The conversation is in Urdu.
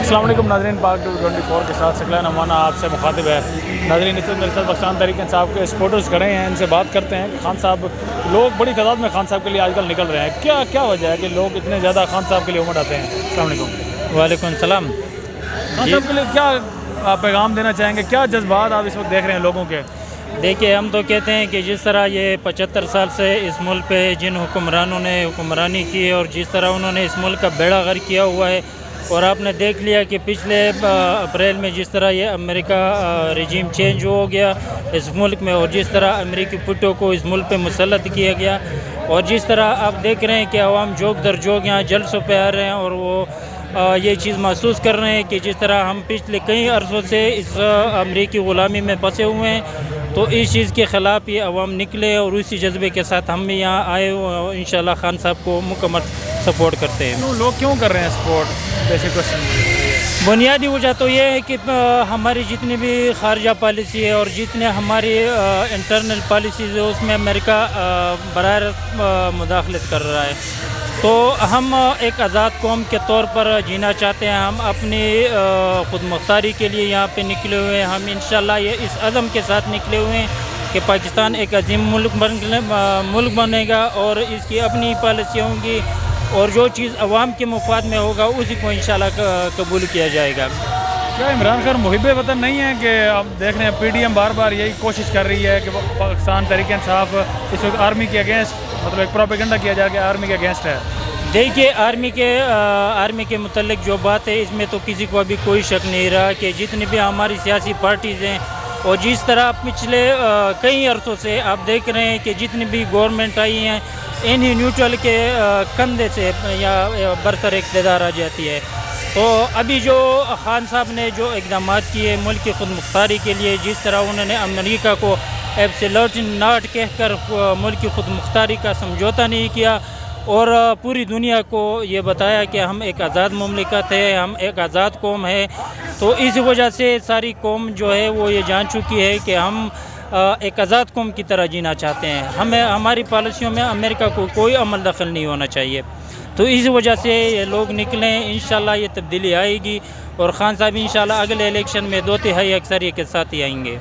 السلام علیکم ناظرین، پاک 24 کے ساتھ ثقلین امانہ آپ سے مخاطب ہے۔ ناظرین، اس وقت میرے ساتھ پاکستان تحریک انصاف کے سپورٹرز کھڑے ہیں، ان سے بات کرتے ہیں کہ خان صاحب، لوگ بڑی تعداد میں خان صاحب کے لیے آج کل نکل رہے ہیں، کیا وجہ ہے کہ لوگ اتنے زیادہ خان صاحب کے لیے امٹ آتے ہیں؟ السلام علیکم۔ وعلیکم السلام۔ خان صاحب کے لیے کیا پیغام دینا چاہیں گے؟ کیا جذبات آپ اس وقت دیکھ رہے ہیں لوگوں کے؟ دیکھیے، ہم تو کہتے ہیں کہ جس طرح یہ 75 سال سے اس ملک پہ جن حکمرانوں نے حکمرانی کی اور جس طرح انہوں نے اس ملک کا بیڑا غرق کیا ہوا ہے، اور آپ نے دیکھ لیا کہ پچھلے اپریل میں جس طرح یہ امریکہ رجیم چینج ہو گیا اس ملک میں، اور جس طرح امریکی پٹوں کو اس ملک پہ مسلط کیا گیا، اور جس طرح آپ دیکھ رہے ہیں کہ عوام جوک در جوک یہاں جلسوں پہ آ رہے ہیں، اور وہ یہ چیز محسوس کر رہے ہیں کہ جس طرح ہم پچھلے کئی عرصوں سے اس امریکی غلامی میں پھنسے ہوئے ہیں، تو اس چیز کے خلاف یہ عوام نکلے، اور اسی جذبے کے ساتھ ہم بھی یہاں آئے ہوئے ہیں، اور انشاءاللہ خان صاحب کو مکمل سپورٹ کرتے ہیں۔ لوگ کیوں کر رہے ہیں سپورٹ؟ جیسے بنیادی وجہ تو یہ ہے کہ ہماری جتنی بھی خارجہ پالیسی ہے اور جتنے ہماری انٹرنل پالیسیز ہے اس میں امریکہ براہ راست مداخلت کر رہا ہے، تو ہم ایک آزاد قوم کے طور پر جینا چاہتے ہیں۔ ہم اپنی خود مختاری کے لیے یہاں پہ نکلے ہوئے ہیں۔ ہم انشاءاللہ یہ اس عزم کے ساتھ نکلے ہوئے ہیں کہ پاکستان ایک عظیم ملک بنے گا، اور اس کی اپنی پالیسیاں ہوں گی، اور جو چیز عوام کے مفاد میں ہوگا اسی کو انشاءاللہ قبول کیا جائے گا۔ کیا عمران خان محب وطن نہیں ہے کہ آپ دیکھ رہے ہیں پی ڈی ایم بار بار یہی کوشش کر رہی ہے کہ پاکستان تحریک انصاف اس وقت آرمی کے اگینسٹ، مطلب ایک پروپیگنڈا کیا جائے کہ آرمی کے اگینسٹ ہے؟ دیکھیے، آرمی کے متعلق جو بات ہے اس میں تو کسی کو ابھی کوئی شک نہیں رہا کہ جتنی بھی ہماری سیاسی پارٹیز ہیں، اور جس طرح پچھلے کئی عرصوں سے آپ دیکھ رہے ہیں کہ جتنی بھی گورنمنٹ آئی ہیں انہی نیوٹرل کے کندھے سے یا برسر اقتدار آ جاتی ہے، تو ابھی جو خان صاحب نے جو اقدامات کیے ملک کی خود مختاری کے لیے، جس طرح انہوں نے امریکہ کو ایبسلیوٹ ناٹ کہہ کر ملک کی خود مختاری کا سمجھوتا نہیں کیا، اور پوری دنیا کو یہ بتایا کہ ہم ایک آزاد مملکت ہے، ہم ایک آزاد قوم ہے، تو اس وجہ سے ساری قوم جو ہے وہ یہ جان چکی ہے کہ ہم ایک آزاد قوم کی طرح جینا چاہتے ہیں۔ ہماری پالیسیوں میں امریکہ کو کوئی عمل دخل نہیں ہونا چاہیے، تو اس وجہ سے یہ لوگ نکلیں۔ انشاءاللہ یہ تبدیلی آئے گی، اور خان صاحب انشاءاللہ اگلے الیکشن میں 2/3 اکثریت کے ساتھ ہی آئیں گے۔